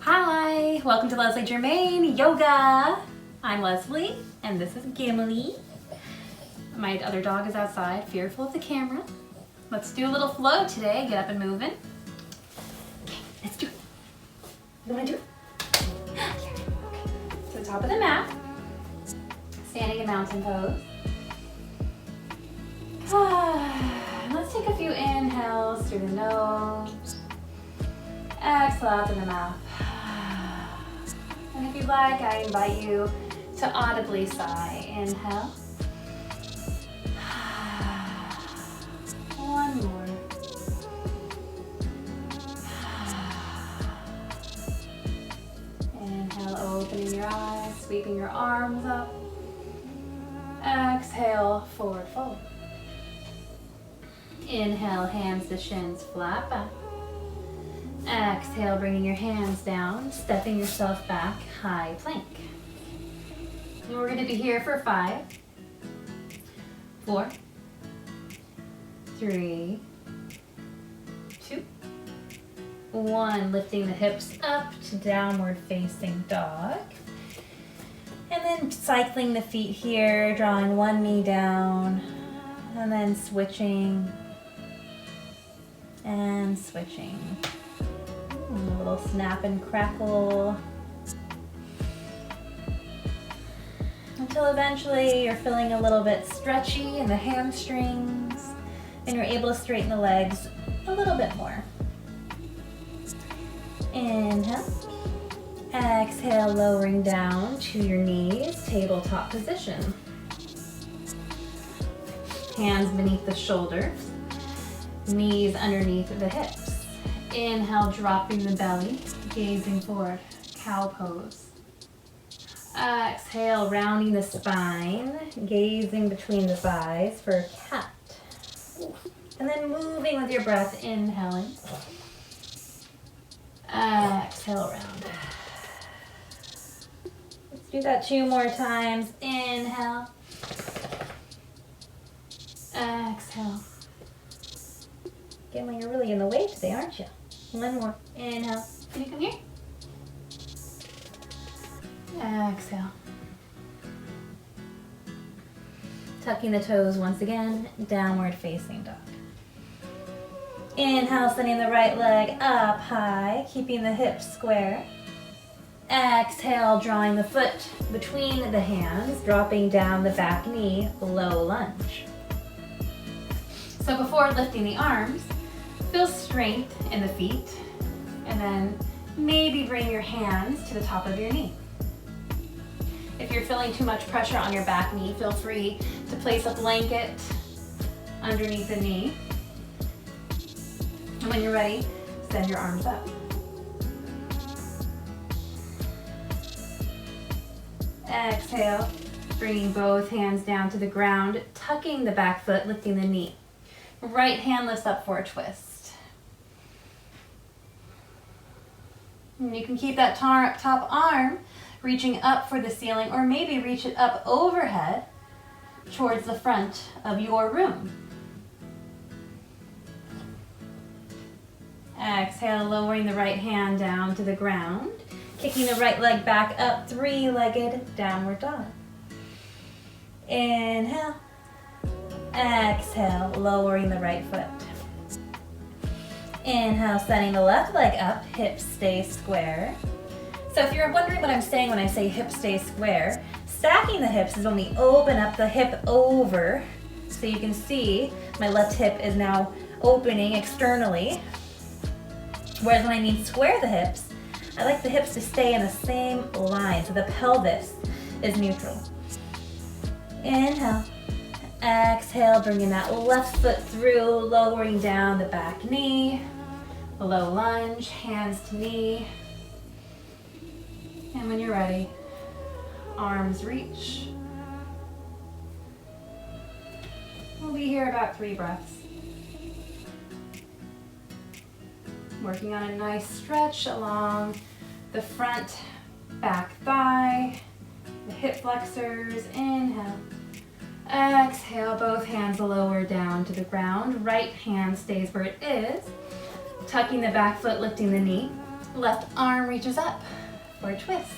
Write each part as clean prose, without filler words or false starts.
Hi, welcome to Leslie Germain Yoga. I'm Leslie and this is Gimli. My other dog is outside, fearful of the camera. Let's do a little flow today. Get up and moving. Okay, let's do it. You wanna do it? Okay. To the top of the mat. Standing in mountain pose. Let's take a few inhales through the nose. Exhale out through the mouth. And if you'd like, I invite you to audibly sigh. Inhale. One more. Inhale, opening your eyes, sweeping your arms up. Exhale, forward fold. Inhale, hands to shins, flat back. Exhale, bringing your hands down, stepping yourself back, high plank. And we're going to be here for 5, 4, 3, 2, 1. Lifting the hips up to downward facing dog. And then cycling the feet here, drawing one knee down, and then switching and switching. A little snap and crackle until eventually you're feeling a little bit stretchy in the hamstrings and you're able to straighten the legs a little bit more. Inhale. Exhale, lowering down to your knees, tabletop position. Hands beneath the shoulders, knees underneath the hips. Inhale, dropping the belly, gazing forward, cow pose. Exhale, rounding the spine, gazing between the thighs for cat. And then moving with your breath, inhaling. Exhale, round. Let's do that 2 more times. Inhale. Exhale. Gimli, you're really in the way today, aren't you? 1 more. Inhale. Can you come here? Exhale. Tucking the toes once again, downward facing dog. Inhale, sending the right leg up high, keeping the hips square. Exhale, drawing the foot between the hands, dropping down the back knee, low lunge. So before lifting the arms, feel strength in the feet, and then maybe bring your hands to the top of your knee. If you're feeling too much pressure on your back knee, feel free to place a blanket underneath the knee. And when you're ready, send your arms up. Exhale, bringing both hands down to the ground, tucking the back foot, lifting the knee. Right hand lifts up for a twist. And you can keep that top arm reaching up for the ceiling, or maybe reach it up overhead towards the front of your room. Exhale, lowering the right hand down to the ground, kicking the right leg back up, 3-legged downward dog. Inhale. Exhale, lowering the right foot. Inhale, setting the left leg up, hips stay square. So if you're wondering what I'm saying when I say hips stay square, stacking the hips is when we open up the hip over. So you can see my left hip is now opening externally. Whereas when I mean square the hips, I like the hips to stay in the same line, so the pelvis is neutral. Inhale. Exhale, bringing that left foot through, lowering down the back knee. Low lunge, hands to knee. And when you're ready, arms reach. We'll be here about 3 breaths. Working on a nice stretch along the front back thigh, the hip flexors. Inhale. Exhale, both hands lower down to the ground. Right hand stays where it is. Tucking the back foot, lifting the knee. Left arm reaches up for a twist.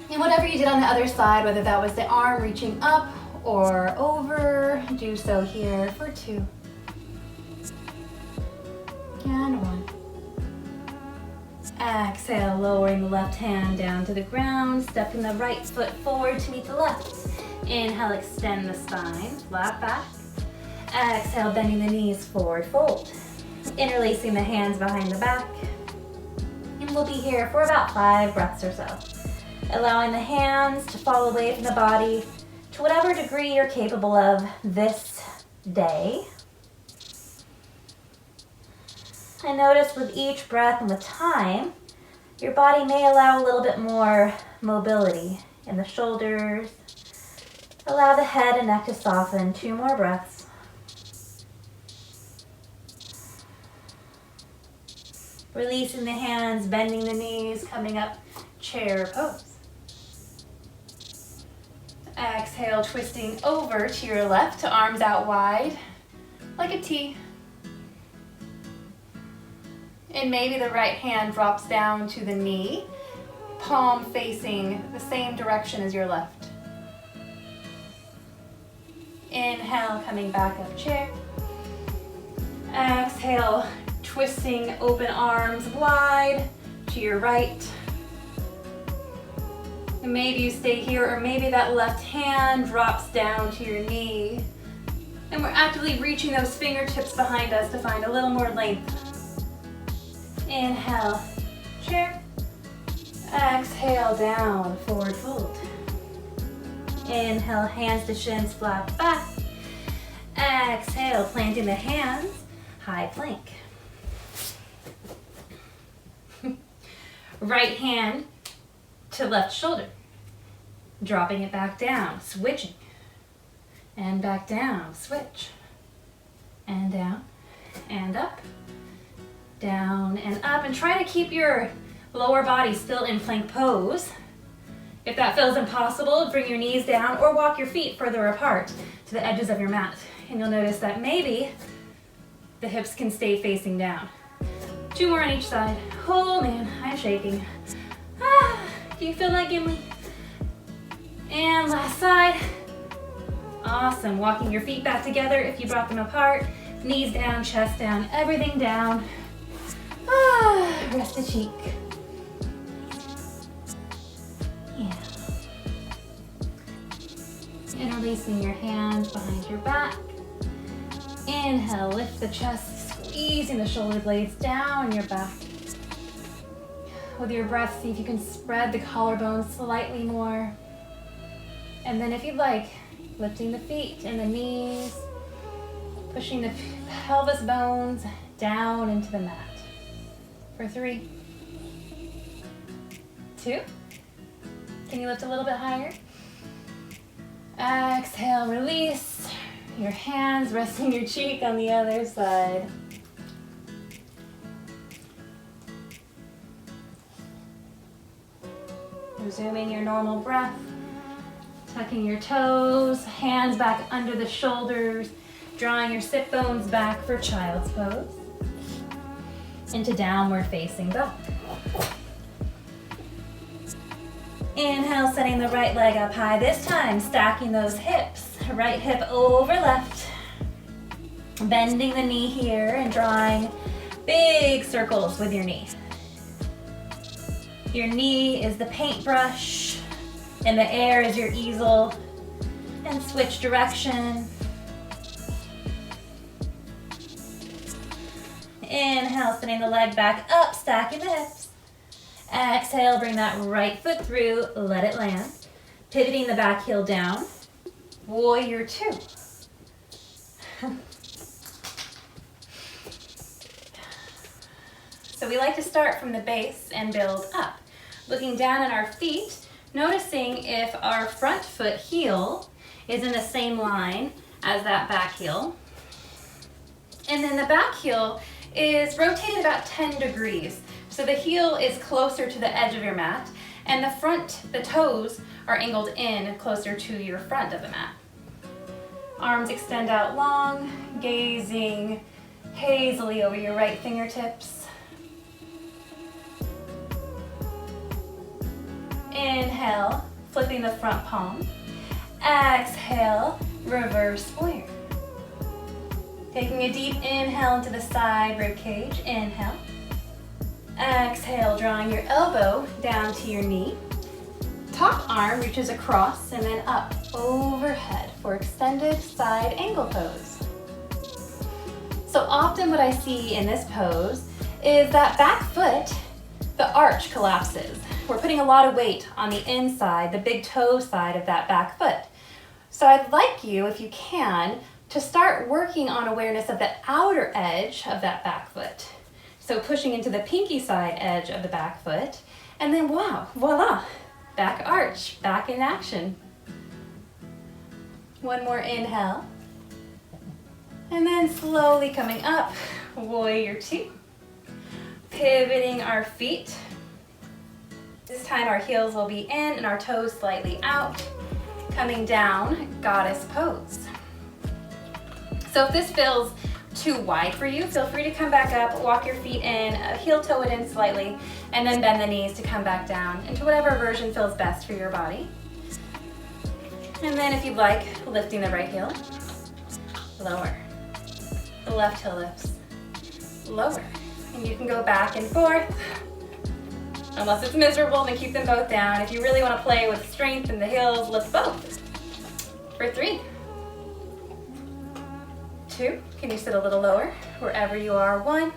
And whatever you did on the other side, whether that was the arm reaching up or over, do so here for 2. And 1. Exhale, lowering the left hand down to the ground, stepping the right foot forward to meet the left. Inhale, extend the spine, flat back. Exhale, bending the knees, forward fold. Interlacing the hands behind the back. And we'll be here for about 5 breaths or so. Allowing the hands to fall away from the body to whatever degree you're capable of this day. And notice with each breath and with time, your body may allow a little bit more mobility in the shoulders. Allow the head and neck to soften. 2 more breaths. Releasing the hands, bending the knees, coming up, chair pose. Exhale, twisting over to your left, arms out wide, like a T. And maybe the right hand drops down to the knee, palm facing the same direction as your left. Inhale, coming back up, chair. Exhale, twisting open arms wide to your right. And maybe you stay here, or maybe that left hand drops down to your knee. And we're actively reaching those fingertips behind us to find a little more length. Inhale, chair. Exhale, down, forward fold. Inhale, hands to shins, flat back. Exhale, planting the hands, high plank. Right hand to left shoulder. Dropping it back down, switching. And back down, switch. And down, and up. Down and up, and try to keep your lower body still in plank pose. If that feels impossible, bring your knees down or walk your feet further apart to the edges of your mat. And you'll notice that maybe the hips can stay facing down. 2 more on each side. Oh man, I'm shaking. Do you feel that, Gimli? And last side. Awesome, walking your feet back together if you brought them apart. Knees down, chest down, everything down. Rest a cheek. Yeah. Interlacing your hands behind your back. Inhale, lift the chest, squeezing the shoulder blades down your back. With your breath, see if you can spread the collarbones slightly more. And then if you'd like, lifting the feet and the knees, pushing the pelvis bones down into the mat. For 3, 2. Can you lift a little bit higher? Exhale, release. Your hands resting your cheek on the other side. Resuming your normal breath. Tucking your toes, hands back under the shoulders, drawing your sit bones back for child's pose. Into downward facing dog. Inhale, setting the right leg up high. This time, stacking those hips. Right hip over left. Bending the knee here and drawing big circles with your knee. Your knee is the paintbrush, and the air is your easel. And switch direction. Inhale, sending the leg back up, stacking the hips. Exhale, bring that right foot through, let it land. Pivoting the back heel down. Warrior 2. So we like to start from the base and build up. Looking down at our feet, noticing if our front foot heel is in the same line as that back heel. And then the back heel is rotated about 10 degrees. So the heel is closer to the edge of your mat, and the toes are angled in closer to your front of the mat. Arms extend out long, gazing hazily over your right fingertips. Inhale, flipping the front palm. Exhale, reverse warrior. Taking a deep inhale into the side rib cage. Inhale. Exhale, drawing your elbow down to your knee. Top arm reaches across and then up overhead for extended side angle pose. So often what I see in this pose is that back foot, the arch collapses. We're putting a lot of weight on the inside, the big toe side of that back foot. So I'd like you, if you can, to start working on awareness of the outer edge of that back foot. So pushing into the pinky side edge of the back foot, and then wow, voila, back arch, back in action. One more inhale. And then slowly coming up, warrior two. Pivoting our feet. This time our heels will be in and our toes slightly out. Coming down, goddess pose. So if this feels too wide for you, feel free to come back up, walk your feet in, heel toe it in slightly, and then bend the knees to come back down into whatever version feels best for your body. And then if you'd like, lifting the right heel, lower. The left heel lifts, lower. And you can go back and forth. Unless it's miserable, then keep them both down. If you really want to play with strength in the heels, lift both. For 3, 2, can you sit a little lower, wherever you are, 1.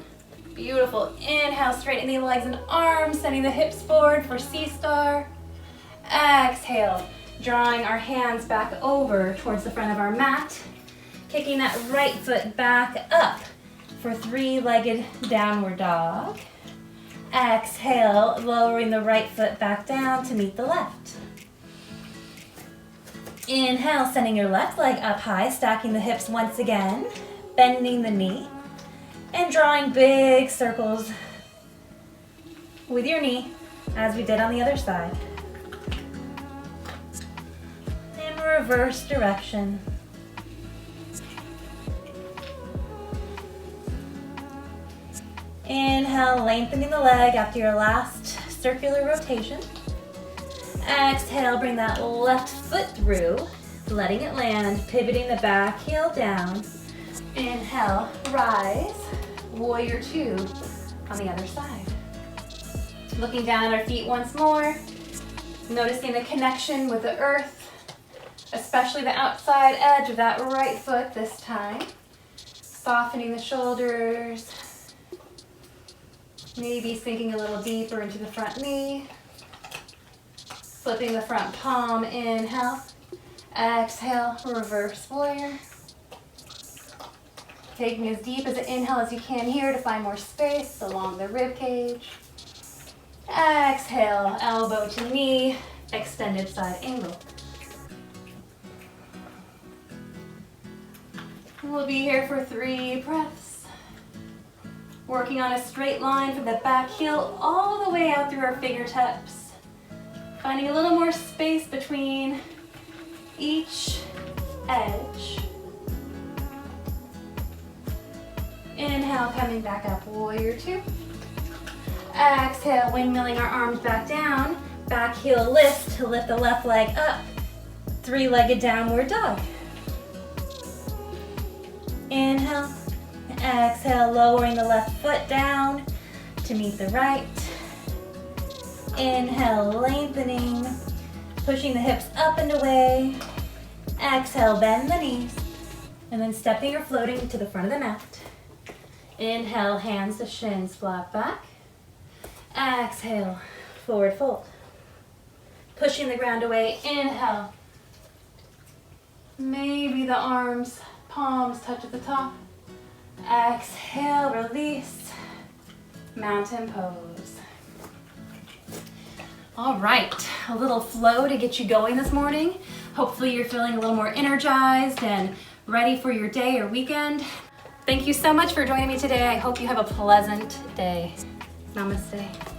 Beautiful, inhale, straighten the legs and arms, sending the hips forward for C-star. Exhale, drawing our hands back over towards the front of our mat, kicking that right foot back up for 3-legged downward dog. Exhale, lowering the right foot back down to meet the left. Inhale, sending your left leg up high, stacking the hips once again, bending the knee, and drawing big circles with your knee, as we did on the other side. In reverse direction. Inhale, lengthening the leg after your last circular rotation. Exhale, bring that left foot through, letting it land, pivoting the back heel down. Inhale, rise, warrior two on the other side. Looking down at our feet once more, noticing the connection with the earth, especially the outside edge of that right foot this time. Softening the shoulders, maybe sinking a little deeper into the front knee. Flipping the front palm, inhale. Exhale, reverse warrior. Taking as deep as an inhale as you can here to find more space along the rib cage. Exhale, elbow to knee, extended side angle. We'll be here for 3 breaths. Working on a straight line from the back heel all the way out through our fingertips. Finding a little more space between each edge. Inhale, coming back up, warrior two. Exhale, windmilling our arms back down. Back heel lift to lift the left leg up. 3-legged downward dog. Inhale. Exhale, lowering the left foot down to meet the right. Inhale, lengthening, pushing the hips up and away. Exhale, bend the knees, and then stepping or floating to the front of the mat. Inhale, hands to shins, flat back. Exhale, forward fold. Pushing the ground away, inhale. Maybe the arms, palms touch at the top. Exhale, release, mountain pose. All right, a little flow to get you going this morning. Hopefully you're feeling a little more energized and ready for your day or weekend. Thank you so much for joining me today. I hope you have a pleasant day. Namaste.